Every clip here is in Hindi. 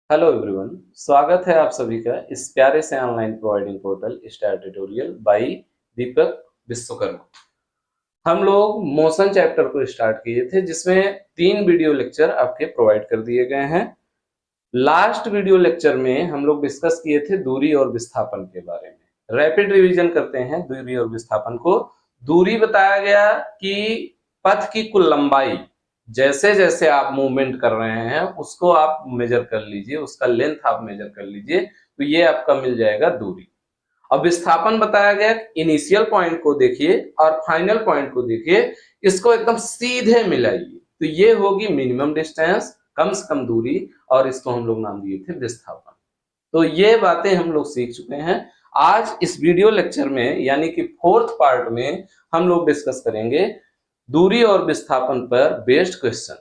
हेलो एवरीवन, स्वागत है आप सभी का इस प्यारे से online providing portal star tutorial by Deepak Vishwakarma. हम लोग मोशन चैप्टर को स्टार्ट किए थे जिसमें 3 वीडियो लेक्चर आपके प्रोवाइड कर दिए गए हैं। लास्ट वीडियो लेक्चर में हम लोग डिस्कस किए थे दूरी और विस्थापन के बारे में। रैपिड रिवीजन करते हैं दूरी और विस्थापन को। दूरी बताया गया कि पथ की कुल लंबाई, जैसे जैसे आप मूवमेंट कर रहे हैं उसको आप मेजर कर लीजिए, उसका लेंथ आप मेजर कर लीजिए, तो ये आपका मिल जाएगा दूरी। अब विस्थापन बताया गया, इनिशियल पॉइंट को देखिए और फाइनल पॉइंट को देखिए, इसको एकदम सीधे मिलाइए तो ये होगी मिनिमम डिस्टेंस, कम से कम दूरी, और इसको हम लोग नाम दिए थे विस्थापन। तो ये बातें हम लोग सीख चुके हैं। आज इस वीडियो लेक्चर में यानी कि फोर्थ पार्ट में हम लोग डिस्कस करेंगे दूरी और विस्थापन पर बेस्ड क्वेश्चन।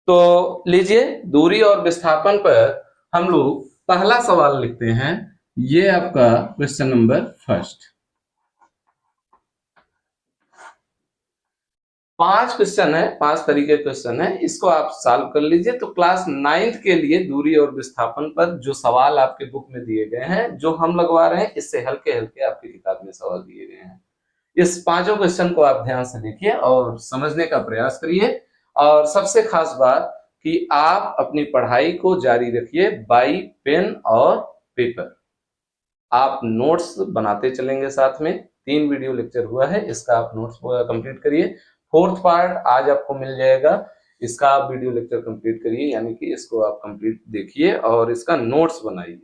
तो लीजिए, दूरी और विस्थापन पर हम लोग पहला सवाल लिखते हैं। ये आपका क्वेश्चन नंबर फर्स्ट। 5 क्वेश्चन है, 5 तरीके क्वेश्चन है, इसको आप सॉल्व कर लीजिए। तो क्लास 9th के लिए दूरी और विस्थापन पर जो सवाल आपके बुक में दिए गए हैं, जो हम लगवा रहे हैं, इससे हल्के हल्के आपकी किताब में सवाल दिए गए हैं। इस पांचों क्वेश्चन को आप ध्यान से देखिए और समझने का प्रयास करिए। और सबसे खास बात कि आप अपनी पढ़ाई को जारी रखिए बाई पेन और पेपर। आप नोट्स बनाते चलेंगे साथ में। 3 वीडियो लेक्चर हुआ है, इसका आप नोट्स कंप्लीट करिए। फोर्थ पार्ट आज आपको मिल जाएगा, इसका आप वीडियो लेक्चर कंप्लीट करिए, यानी कि इसको आप कंप्लीट देखिए और इसका नोट्स बनाइए।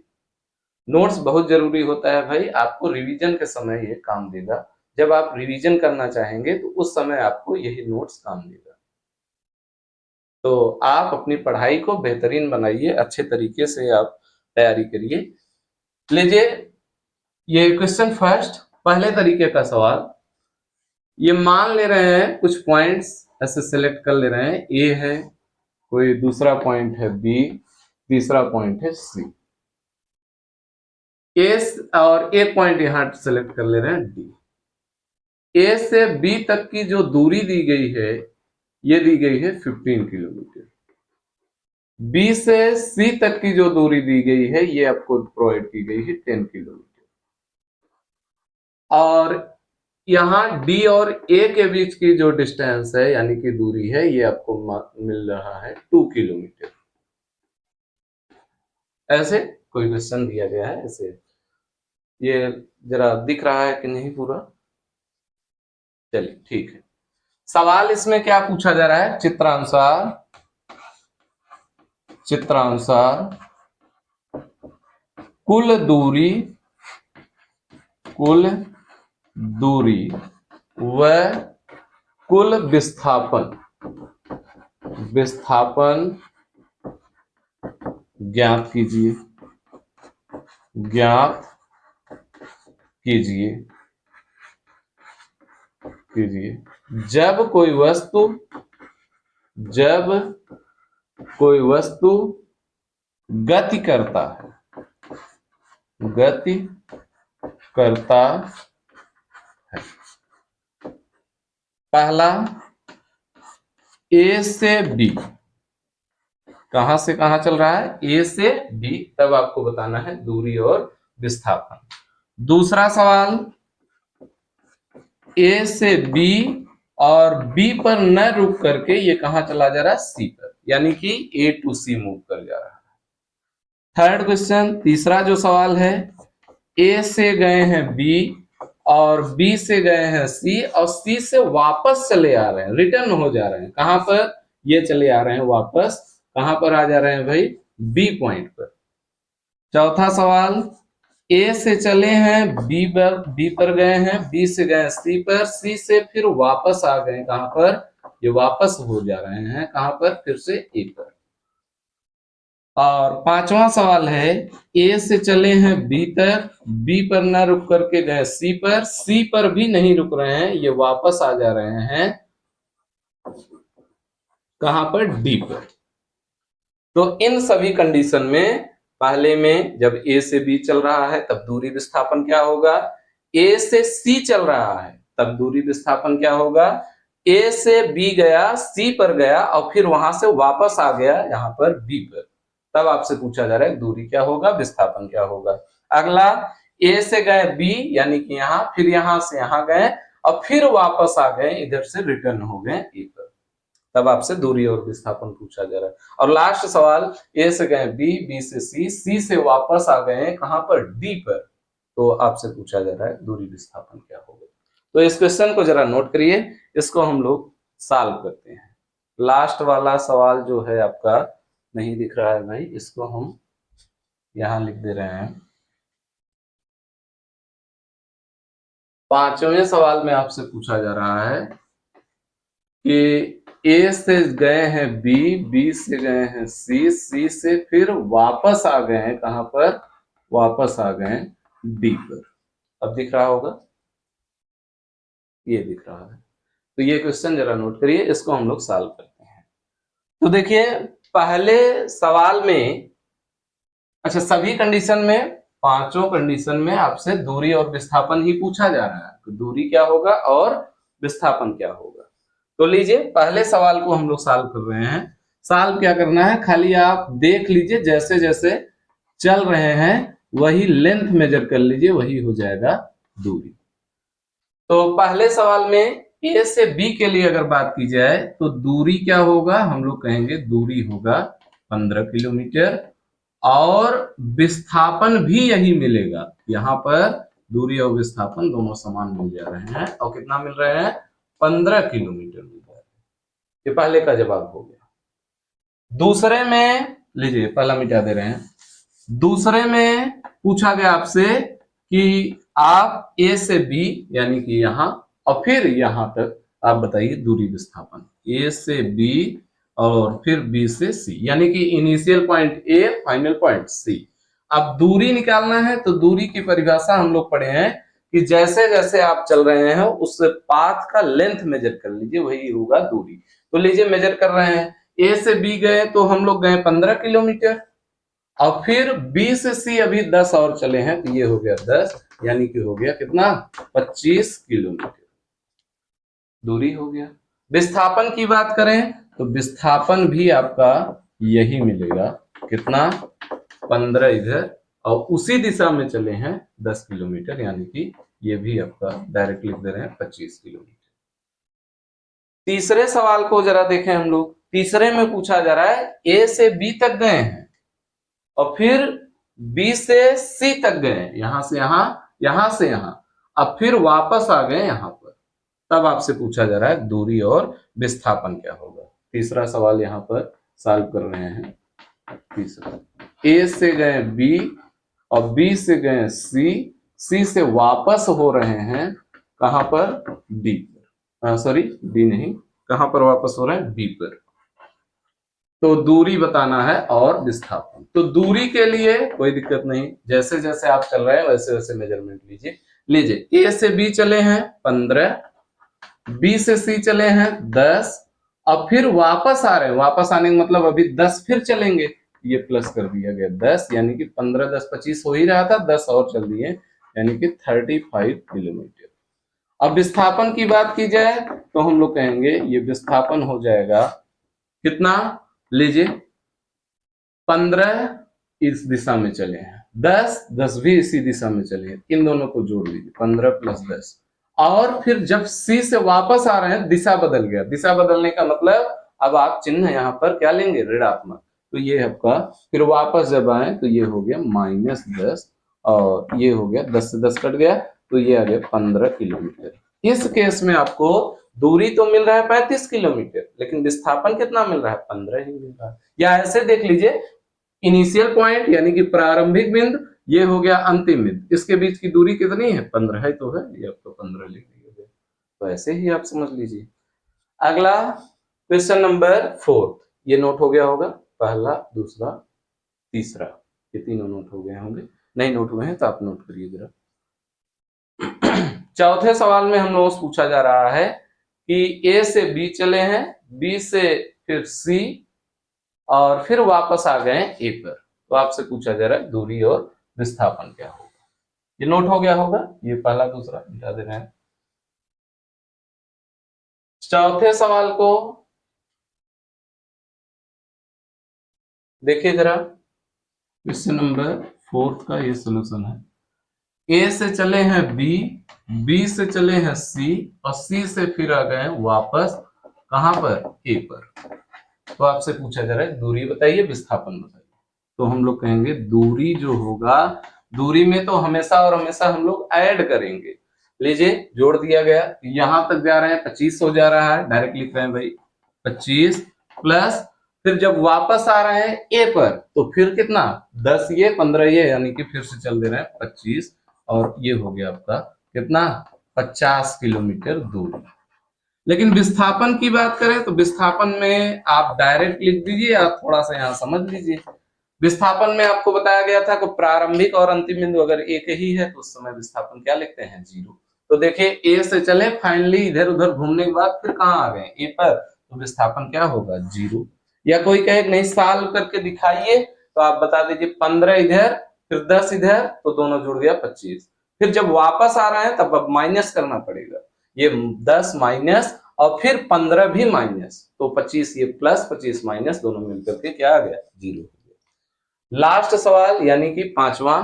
नोट्स बहुत जरूरी होता है भाई, आपको रिवीजन के समय ये काम देगा। जब आप रिवीजन करना चाहेंगे तो उस समय आपको यही नोट्स काम देगा। तो आप अपनी पढ़ाई को बेहतरीन बनाइए, अच्छे तरीके से आप तैयारी करिए। लीजिए, ये क्वेश्चन फर्स्ट, पहले तरीके का सवाल। ये मान ले रहे हैं कुछ पॉइंट्स ऐसे सिलेक्ट कर ले रहे हैं, ए है, कोई दूसरा पॉइंट है बी, तीसरा पॉइंट है सी, एस, और एक पॉइंट यहां सिलेक्ट कर ले रहे हैं डी। ए से बी तक की जो दूरी दी गई है ये दी गई है 15 किलोमीटर। बी से सी तक की जो दूरी दी गई है ये आपको प्रोवाइड की गई है 10 किलोमीटर। और यहां डी और ए के बीच की जो डिस्टेंस है यानी कि दूरी है ये आपको मिल रहा है 2 किलोमीटर। ऐसे कोई क्वेश्चन दिया गया है ऐसे। ये जरा दिख रहा है कि नहीं पूरा? चलिए ठीक है। सवाल इसमें क्या पूछा जा रहा है? चित्रानुसार कुल दूरी व कुल विस्थापन ज्ञात कीजिए। जब कोई वस्तु गति करता है। पहला, ए से बी, कहां से कहां चल रहा है? ए से बी, तब आपको बताना है दूरी और विस्थापन। दूसरा सवाल, ए से बी और बी पर न रुक करके ये कहां चला जा रहा है? सी पर, यानी कि ए टू सी मूव कर जा रहा है। थर्ड क्वेश्चन, तीसरा जो सवाल है, ए से गए हैं बी और बी से गए हैं सी और सी से वापस चले आ रहे हैं, रिटर्न हो जा रहे हैं। कहां पर? ये चले आ रहे हैं वापस, कहां पर आ जा रहे हैं भाई? बी पॉइंट पर। चौथा सवाल, ए से चले हैं बी पर गए हैं, बी से गए सी पर, सी से फिर वापस आ गए कहां पर? ये वापस हो जा रहे हैं कहां पर? फिर से ए पर। और पांचवा सवाल है, ए से चले हैं बी तक, बी पर ना रुक करके गए सी पर, सी पर भी नहीं रुक रहे हैं, ये वापस आ जा रहे हैं कहां पर? डी पर। तो इन सभी कंडीशन में पहले में जब ए से बी चल रहा है तब दूरी विस्थापन क्या होगा? ए से सी चल रहा है तब दूरी विस्थापन क्या होगा? ए से बी गया, सी पर गया और फिर वहां से वापस आ गया यहां पर बी पर, तब आपसे पूछा जा रहा है दूरी क्या होगा, विस्थापन क्या होगा। अगला, ए से गए बी यानी कि यहाँ, फिर यहां से यहां गए और फिर वापस आ गए, इधर से रिटर्न हो गए ए पर, तब आपसे दूरी और विस्थापन पूछा जा रहा है। और लास्ट सवाल, ए से गए बी, बी से सी, सी से वापस आ गए कहां पर, डी पर, तो आपसे पूछा जा रहा है दूरी विस्थापन क्या होगा। तो इस क्वेश्चन को जरा नोट करिए, इसको हम लोग सॉल्व करते हैं। लास्ट वाला सवाल जो है आपका नहीं दिख रहा है भाई, इसको हम यहां लिख दे रहे हैं। पांचवें सवाल में आपसे पूछा जा रहा है कि ए से गए हैं बी, बी से गए हैं सी, सी से फिर वापस आ गए हैं कहां पर, वापस आ गए डी पर। अब दिख रहा होगा, ये दिख रहा है। तो ये क्वेश्चन जरा नोट करिए, इसको हम लोग सॉल्व करते हैं। तो देखिए पहले सवाल में, अच्छा सभी कंडीशन में, पांचों कंडीशन में आपसे दूरी और विस्थापन ही पूछा जा रहा है, तो दूरी क्या होगा और विस्थापन क्या होगा। तो लीजिए पहले सवाल को हम लोग सॉल्व कर रहे हैं। सॉल्व क्या करना है, खाली आप देख लीजिए, जैसे जैसे चल रहे हैं वही लेंथ मेजर कर लीजिए, वही हो जाएगा दूरी। तो पहले सवाल में ए से बी के लिए अगर बात की जाए तो दूरी क्या होगा, हम लोग कहेंगे दूरी होगा 15 किलोमीटर, और विस्थापन भी यही मिलेगा। यहां पर दूरी और विस्थापन दोनों समान मिल जा रहे हैं, और कितना मिल रहे हैं, 15 किलोमीटर मिल रहा है। ये पहले का जवाब हो गया। दूसरे में लीजिए, पहला मिटा दे रहे हैं। दूसरे में पूछा गया आपसे कि आप ए से बी यानी कि यहां और फिर यहां तक आप बताइए दूरी विस्थापन, ए से बी और फिर बी से सी, यानी कि initial point A, final point C. अब दूरी निकालना है तो दूरी की परिभाषा हम लोग पढ़े हैं कि जैसे जैसे आप चल रहे हैं उस पाथ का लेंथ मेजर कर लीजिए, वही होगा दूरी। तो लीजिए मेजर कर रहे हैं, ए से बी गए तो हम लोग गए 15 किलोमीटर, और फिर बी से सी अभी 10 और चले हैं, तो ये हो गया 10, यानी कि हो गया कितना, 25 किलोमीटर दूरी हो गया। विस्थापन की बात करें तो विस्थापन भी आपका यही मिलेगा, कितना, 15 इधर, और उसी दिशा में चले हैं 10 किलोमीटर, यानी कि ये भी आपका डायरेक्ट लिख दे रहे हैं 25 किलोमीटर। तीसरे सवाल को जरा देखें हम लोग। तीसरे में पूछा जा रहा है ए से बी तक गए हैं और फिर बी से सी तक गए, यहां से यहां, यहां से यहां, अब फिर वापस आ गए यहां पर, तब आपसे पूछा जा रहा है दूरी और विस्थापन क्या होगा। तीसरा सवाल यहां पर सॉल्व कर रहे हैं। तीसरा, ए से गए बी और बी से गए सी, सी से वापस हो रहे हैं कहां पर, डी पर, सॉरी डी नहीं, कहां पर वापस हो रहे हैं, बी पर। तो दूरी बताना है और विस्थापन। तो दूरी के लिए कोई दिक्कत नहीं, जैसे जैसे आप चल रहे हैं वैसे वैसे मेजरमेंट लीजिए। लीजिए ए से बी चले हैं 15, बी से सी चले हैं 10, अब फिर वापस आ रहे हैं, वापस आने का मतलब अभी 10 फिर चलेंगे, ये प्लस कर दिया गया 10, यानी कि 15 10 25 हो ही रहा था, 10 और चल दिए, यानी कि 35 किलोमीटर। अब विस्थापन की बात की जाए तो हम लोग कहेंगे ये विस्थापन हो जाएगा कितना, लीजिए 15 इस दिशा में चले हैं, 10 10 भी इसी दिशा में चले हैं, इन दोनों को जोड़ लीजिए 15 प्लस 10, और फिर जब सी से वापस आ रहे हैं दिशा बदल गया। दिशा बदलने का मतलब अब आप चिन्ह यहां पर क्या लेंगे, ऋणात्मक, तो ये आपका, फिर वापस जब आए तो ये हो गया -10, और ये हो गया 10 से 10 कट गया, तो ये आ गया 15 किलोमीटर। इस केस में आपको दूरी तो मिल रहा है 35 किलोमीटर, लेकिन विस्थापन कितना मिल रहा है, 15 ही मिल रहा है। या ऐसे देख लीजिए, इनिशियल पॉइंट यानी कि प्रारंभिक बिंदु, ये हो गया अंतिम बिंदु, इसके बीच की दूरी कितनी है, 15 है, तो है, ये आपको 15 लिख दिया। तो ऐसे ही आप समझ लीजिए। अगला क्वेश्चन नंबर 4, ये नोट हो गया होगा, पहला दूसरा तीसरा, ये तीनों नोट हो गए होंगे, नहीं नोट हुए हैं तो आप नोट करिए जरा। चौथे सवाल में हम लोगों से पूछा जा रहा है कि ए से बी चले हैं, बी से फिर सी, और फिर वापस आ गए ए पर, तो आपसे पूछा जा रहा है दूरी और विस्थापन क्या होगा। ये नोट हो गया होगा, ये पहला दूसरा मिटा दे रहे हैं। चौथे सवाल को देखिए जरा, क्वेश्चन नंबर 4 का ये सोल्यूशन है। ए से चले हैं बी, बी से चले हैं सी, और सी से फिर आ गए वापस कहां पर, ए पर। तो आपसे पूछा जा रहा है दूरी बताइए, विस्थापन बताइए। तो हम लोग कहेंगे दूरी जो होगा, दूरी में तो हमेशा और हमेशा हम लोग ऐड करेंगे। लीजिए जोड़ दिया गया, यहां तक जा रहे हैं 25 हो जा रहा है, डायरेक्ट लिख रहे हैं भाई 25 प्लस, फिर जब वापस आ रहे हैं ए पर तो फिर कितना, 10 ये 15 ये, यानी कि फिर से चल दे रहे हैं 25, और ये हो गया आपका कितना, 50 किलोमीटर दूर। लेकिन विस्थापन की बात करें तो विस्थापन में आप डायरेक्ट लिख दीजिए या थोड़ा सा यहां समझ लीजिए। विस्थापन में आपको बताया गया था कि प्रारंभिक और अंतिम बिंदु अगर एक ही है तो उस समय विस्थापन क्या लिखते हैं, 0। तो देखिए ए से चले, फाइनली इधर उधर घूमने के बाद फिर कहां आ गए, ए पर, तो विस्थापन क्या होगा, 0। या कोई कहे नहीं साल करके दिखाइए, तो आप बता दीजिए 15 इधर फिर 10 इधर, तो दोनों जुड़ गया 25। फिर जब वापस आ रहे हैं तब अब माइनस करना पड़ेगा, ये 10 माइनस और फिर 15 भी माइनस, तो 25 ये प्लस 25 माइनस, दोनों मिलकर के क्या आ गया, 0। लास्ट सवाल यानी कि पांचवा,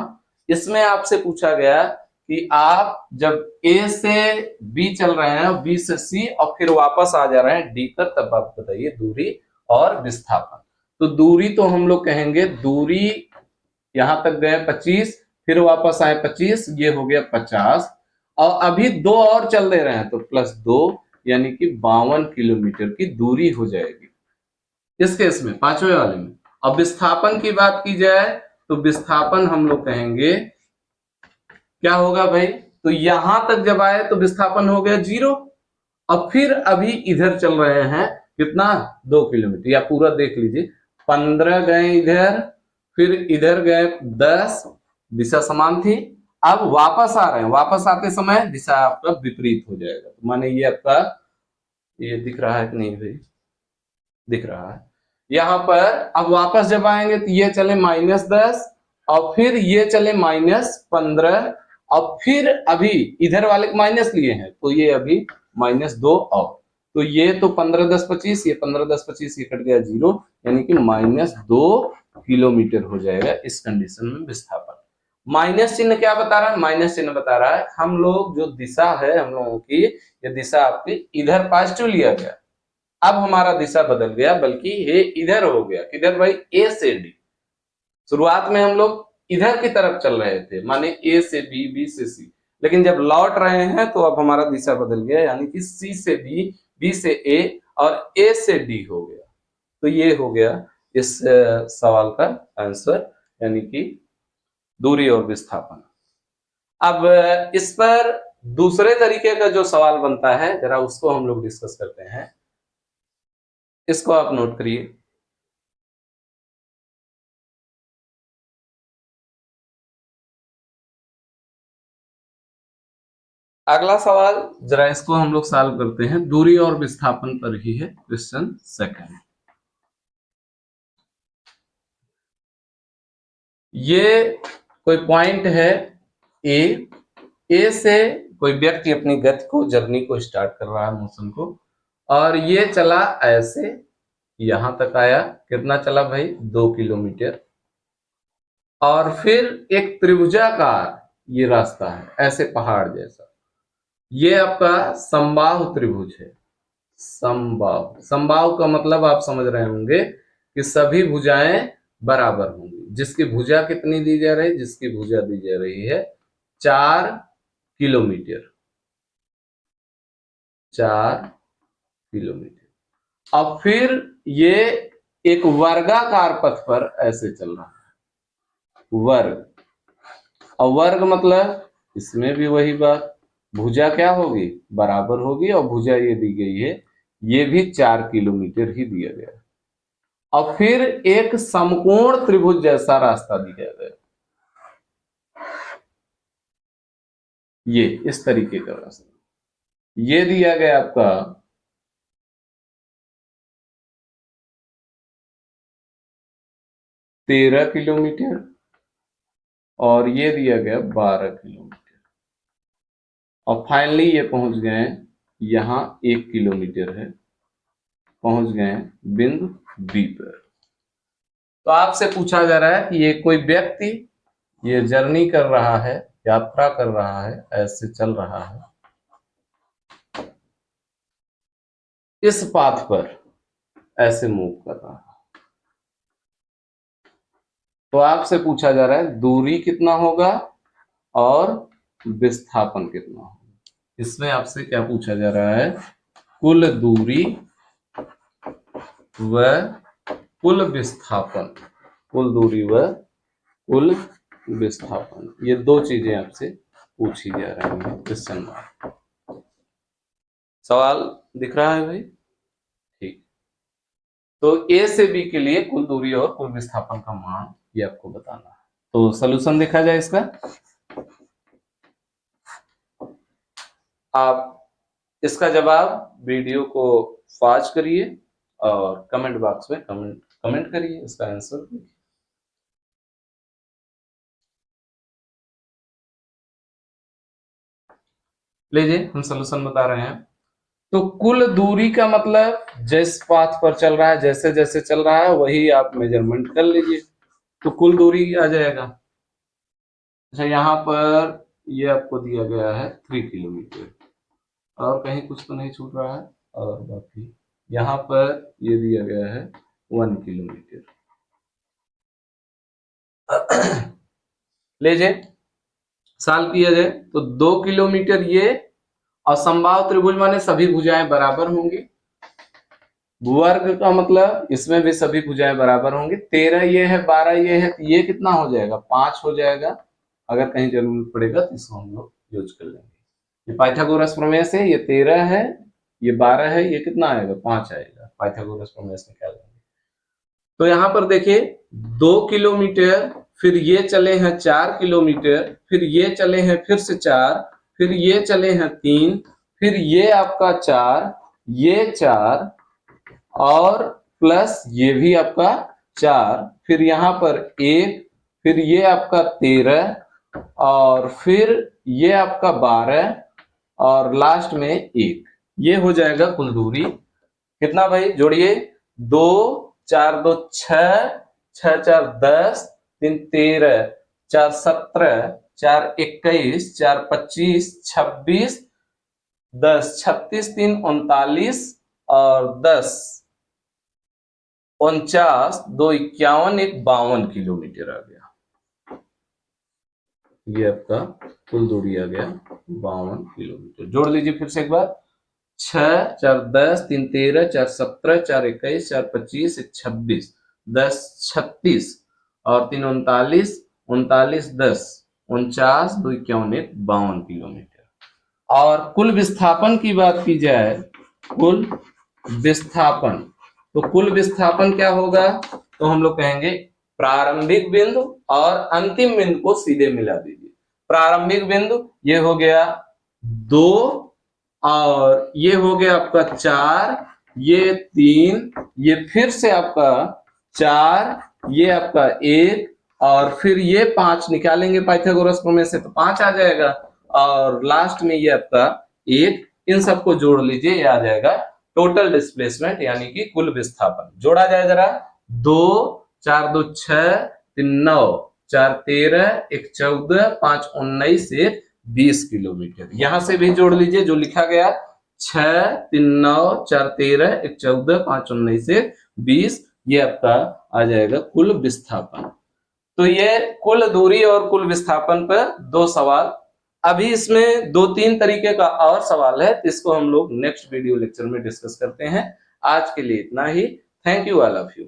इसमें आपसे पूछा गया कि आप जब ए से बी चल रहे हैं, बी से सी और फिर वापस आ जा रहे हैं डी पर, तब आप बताइए दूरी और विस्थापन। तो दूरी तो हम लोग कहेंगे, दूरी यहां तक गए 25, फिर वापस आए 25, ये हो गया 50, और अभी दो और चल दे रहे हैं तो +2, यानी कि 52 किलोमीटर की दूरी हो जाएगी इस केस में, पांचवें वाले में। अब विस्थापन की बात की जाए तो विस्थापन हम लोग कहेंगे क्या होगा भाई, तो यहां तक जब आए तो विस्थापन हो गया 0, अब फिर अभी इधर चल रहे हैं कितना, 2 किलोमीटर, या पूरा देख लीजिए 15 गए इधर, फिर इधर गए 10, दिशा समान थी। अब वापस आ रहे हैं, वापस आते समय दिशा आपका विपरीत हो जाएगा, तो माने ये आपका, ये दिख रहा है कि नहीं भाई, दिख रहा है। यहां पर अब वापस जब आएंगे तो ये चले -10 और फिर ये चले -15, और फिर अभी इधर वाले को माइनस लिए हैं तो ये अभी -2 और, तो ये तो 15 10 25, ये 15 10 25, ये कट गया 0, यानी कि -2 किलोमीटर हो जाएगा इस कंडीशन में विस्थापन। माइनस चिन्ह क्या बता रहा है, माइनस चिन्ह बता रहा है हम लोग जो दिशा है हम लोगों की, ये दिशा आपकी इधर पॉजिटिव लिया गया, अब हमारा दिशा बदल गया, बल्कि ये इधर हो गया, किधर भाई, ए से डी। शुरुआत में हम लोग इधर की तरफ चल रहे थे, माने ए से बी, बी से सी, लेकिन जब लौट रहे हैं तो अब हमारा दिशा बदल गया, यानी कि सी से बी, बी से ए और ए से डी हो गया। तो ये हो गया इस सवाल का आंसर, यानी कि दूरी और विस्थापन। अब इस पर दूसरे तरीके का जो सवाल बनता है, जरा उसको हम लोग डिस्कस करते हैं, इसको आप नोट करिए। अगला सवाल, जरा इसको हम लोग सॉल्व करते हैं, दूरी और विस्थापन पर ही है, क्वेश्चन सेकंड। ये कोई पॉइंट है ए, ए से कोई व्यक्ति अपनी गति को, जर्नी को स्टार्ट कर रहा है, मोशन को, और ये चला ऐसे, यहां तक आया, कितना चला भाई, 2 किलोमीटर, और फिर एक त्रिभुजाकार ये रास्ता है, ऐसे पहाड़ जैसा, ये आपका समबाहु त्रिभुज है। समबाहु, समबाहु का मतलब आप समझ रहे होंगे कि सभी भुजाएं बराबर होंगी। जिसकी भुजा कितनी दी जा रही है, जिसकी भुजा दी जा रही है 4 किलोमीटर, 4 किलोमीटर। अब फिर ये एक वर्गाकार पथ पर ऐसे चल रहा है, वर्ग, और वर्ग मतलब इसमें भी वही बात, भुजा क्या होगी, बराबर होगी, और भुजा ये दी गई है, ये भी 4 किलोमीटर ही दिया गया है। और फिर एक समकोण त्रिभुज जैसा रास्ता दिया गया, ये इस तरीके का रास्ता ये दिया गया आपका 13 किलोमीटर, और ये दिया गया 12 किलोमीटर, और फाइनली ये पहुंच गए यहां 1 किलोमीटर है, पहुंच गए बिंदु बी पर। तो आपसे पूछा जा रहा है कि ये कोई व्यक्ति ये जर्नी कर रहा है, यात्रा कर रहा है, ऐसे चल रहा है इस पाथ पर, ऐसे मूव कर रहा है। तो आपसे पूछा जा रहा है दूरी कितना होगा और विस्थापन कितना होगा। इसमें आपसे क्या पूछा जा रहा है, कुल दूरी व कुल विस्थापन, कुल दूरी व कुल विस्थापन, ये दो चीजें आपसे पूछी जा रही हैं क्वेश्चन में। सवाल दिख रहा है भाई? ठीक। तो ए से बी के लिए कुल दूरी और कुल विस्थापन का मान ये आपको बताना है। तो सॉल्यूशन देखा जाए इसका। आप इसका जवाब वीडियो को पॉज करिए और कमेंट बॉक्स में कमेंट करिए इसका आंसर। लीजिए हम सॉल्यूशन बता रहे हैं। तो कुल दूरी का मतलब जिस पाथ पर चल रहा है, जैसे जैसे चल रहा है वही आप मेजरमेंट कर लीजिए, तो कुल दूरी आ जाएगा। अच्छा, यहाँ पर ये आपको दिया गया है 3 किलोमीटर, और कहीं कुछ तो नहीं छूट रहा है, और बाकी यहाँ पर ये दिया गया है 1 किलोमीटर। लीजिए सॉल्व किया जाए तो 2 किलोमीटर ये, और समबाहु त्रिभुज माने सभी भुजाएं बराबर होंगी। वर्ग का मतलब इसमें भी सभी भुजाएं बराबर होंगी। 13 ये है, 12 ये है, तो ये कितना हो जाएगा, 5 हो जाएगा। अगर कहीं जरूरत पड़ेगा तो इसको हम लोग यूज कर लेंगे। ये पाइथागोरस प्रमेय से ये 13 है, ये 12 है, ये कितना आएगा, 5 आएगा। पाइथागोरस प्रमेय से निकाल लेंगे। तो यहाँ पर देखिए 2 किलोमीटर, फिर ये चले हैं 4 किलोमीटर, फिर ये चले हैं फिर से 4, फिर ये चले हैं 3, फिर ये आपका 4, ये 4, और प्लस ये भी आपका 4, फिर यहाँ पर 1, फिर ये आपका 13, और फिर ये आपका 12, और लास्ट में 1। ये हो जाएगा कुल दूरी। कितना भाई, जोड़िए, 2 4 2 6, 6 4 10, 3 13, 4 17, 4 21, 4 25, 26, 10 36, 3 39, और 10 49, 2 51, 1 52 किलोमीटर आ गया। ये आपका कुल दूरी आ गया 52 किलोमीटर। जोड़ लीजिए फिर से एक बार, 6 4 10, 3 13, 4 17, 4 21, 4 25, 1 26, 10 36, और 3 39, 39 10 49, 2 51, 1 52 किलोमीटर। और कुल विस्थापन की बात की जाए, कुल विस्थापन, तो कुल विस्थापन क्या होगा, तो हम लोग कहेंगे प्रारंभिक बिंदु और अंतिम बिंदु को सीधे मिला दीजिए। प्रारंभिक बिंदु ये हो गया 2, और ये हो गया आपका 4, ये 3, ये फिर से आपका 4, ये आपका 1, और फिर ये 5 निकालेंगे पाइथागोरस प्रमेय से तो 5 आ जाएगा, और लास्ट में ये आपका 1। इन सबको जोड़ लीजिए, ये आ जाएगा टोटल डिस्प्लेसमेंट, यानी कि कुल विस्थापन। जोड़ा जाए जरा, 2 4 2 6, 3 9, 4 13, 1 14, 5 19, 1 20 किलोमीटर। यहां से भी जोड़ लीजिए जो लिखा गया, 6 3 9, 4 13, 1 14, 5 19, 1 20, ये आपका आ जाएगा कुल विस्थापन। तो ये कुल दूरी और कुल विस्थापन पर 2 सवाल। अभी इसमें 2-3 तरीके का और सवाल है, इसको हम लोग नेक्स्ट वीडियो लेक्चर में डिस्कस करते हैं। आज के लिए इतना ही। Thank you all of you.